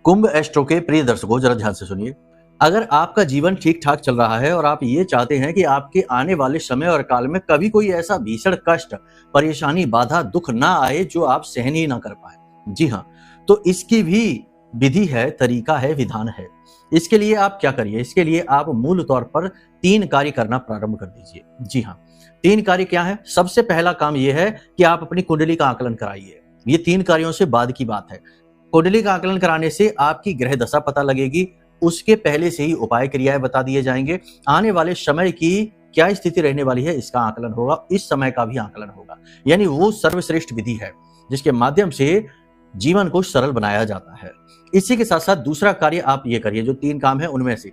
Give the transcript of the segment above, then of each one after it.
कुंभ astro के प्रिय दर्शकों, जरा ध्यान से सुनिए। अगर आपका जीवन ठीक ठाक चल रहा है और आप ये चाहते हैं कि आपके आने वाले समय और काल में कभी कोई ऐसा भीषण कष्ट, परेशानी, बाधा, दुख ना आए जो आप सहन ही ना कर पाए, जी हाँ, तो इसकी भी विधि है, तरीका है, विधान है। इसके लिए आप क्या करिए, इसके लिए आप मूल तौर पर 3 कार्य करना प्रारंभ कर दीजिए। जी हाँ, 3 कार्य क्या है? सबसे पहला काम यह है कि आप अपनी कुंडली का आकलन कराइए। ये 3 कार्यों से बाद की बात है। कुंडली का आकलन कराने से आपकी ग्रह दशा पता लगेगी, उसके पहले से ही उपाय क्रियाएं बता दिए जाएंगे, आने वाले समय की क्या स्थिति रहने वाली है इसका आकलन होगा, इस समय का भी आकलन होगा। यानी वो सर्वश्रेष्ठ विधि है जिसके माध्यम से जीवन को सरल बनाया जाता है। इसी के साथ साथ दूसरा कार्य आप ये करिए, जो 3 काम है उनमें से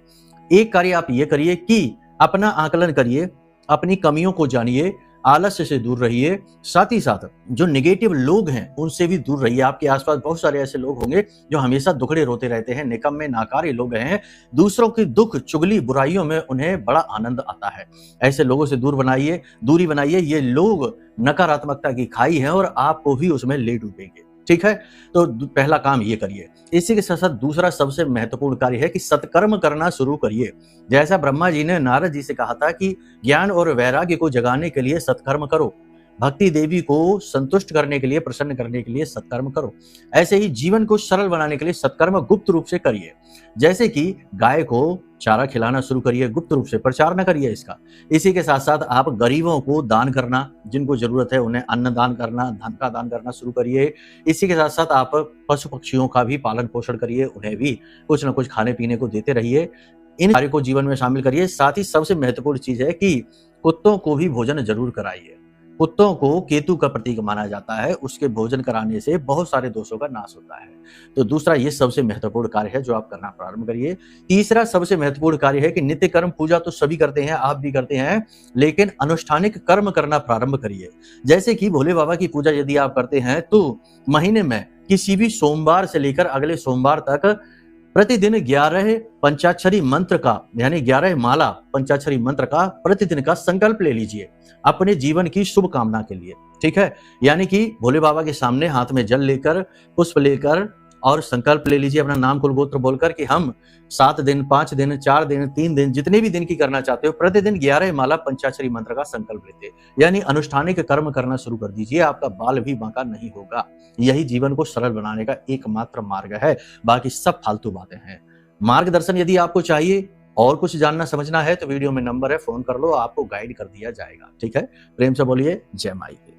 एक कार्य आप ये करिए कि अपना आकलन करिए, अपनी कमियों को जानिए, आलस्य से दूर रहिए, साथ ही साथ जो नेगेटिव लोग हैं उनसे भी दूर रहिए। आपके आसपास बहुत सारे ऐसे लोग होंगे जो हमेशा दुखड़े रोते रहते हैं, निकम्मे नाकारे लोग हैं, दूसरों की दुख चुगली बुराइयों में उन्हें बड़ा आनंद आता है। ऐसे लोगों से दूरी बनाइए। ये लोग नकारात्मकता की खाई है और आपको भी उसमें ले डूबेंगे। ठीक है, तो पहला काम ये करिए। इसी के साथ साथ दूसरा सबसे महत्वपूर्ण कार्य है कि सत्कर्म करना शुरू करिए। जैसा ब्रह्मा जी ने नारद जी से कहा था कि ज्ञान और वैराग्य को जगाने के लिए सत्कर्म करो, भक्ति देवी को संतुष्ट करने के लिए, प्रसन्न करने के लिए सत्कर्म करो, ऐसे ही जीवन को सरल बनाने के लिए सत्कर्म गुप्त रूप से करिए। जैसे कि गाय को चारा खिलाना शुरू करिए, गुप्त रूप से, प्रचार न करिए इसका। इसी के साथ साथ आप गरीबों को दान करना, जिनको जरूरत है उन्हें अन्न दान करना, धन का दान करना शुरू करिए। इसी के साथ साथ आप पशु पक्षियों का भी पालन पोषण करिए, उन्हें भी कुछ न कुछ खाने पीने को देते रहिए। इन कार्यों को जीवन में शामिल करिए। साथ ही सबसे महत्वपूर्ण चीज है कि कुत्तों को भी भोजन जरूर कराइए। कुत्तों को केतु का प्रतीक माना जाता है, उसके भोजन कराने से बहुत सारे दोषों का नाश होता है। तो दूसरा ये सबसे महत्वपूर्ण कार्य है जो आप करना प्रारंभ करिए। तीसरा सबसे महत्वपूर्ण कार्य है कि नित्य कर्म पूजा तो सभी करते हैं, आप भी करते हैं, लेकिन अनुष्ठानिक कर्म करना प्रारंभ करिए। जैसे कि भोले बाबा की पूजा यदि आप करते हैं तो महीने में किसी भी सोमवार से लेकर अगले सोमवार तक प्रतिदिन 11 पंचाक्षरी मंत्र का, यानी 11 माला पंचाक्षरी मंत्र का प्रतिदिन का संकल्प ले लीजिए अपने जीवन की शुभ कामना के लिए। ठीक है, यानी कि भोले बाबा के सामने हाथ में जल लेकर, पुष्प लेकर और संकल्प ले लीजिए अपना नाम कुल गोत्र बोलकर कि हम 7 दिन, 5 दिन, 4 दिन, 3 दिन, जितने भी दिन की करना चाहते हो, प्रतिदिन 11 माला पंचाक्षरी मंत्र का संकल्प लेते, यानी अनुष्ठानिक कर्म करना शुरू कर दीजिए। आपका बाल भी बांका नहीं होगा। यही जीवन को सरल बनाने का एकमात्र मार्ग है, बाकी सब फालतू बातें हैं। मार्गदर्शन यदि आपको चाहिए और कुछ जानना समझना है तो वीडियो में नंबर है, फोन कर लो, आपको गाइड कर दिया जाएगा। ठीक है, प्रेम से बोलिए जय माई की।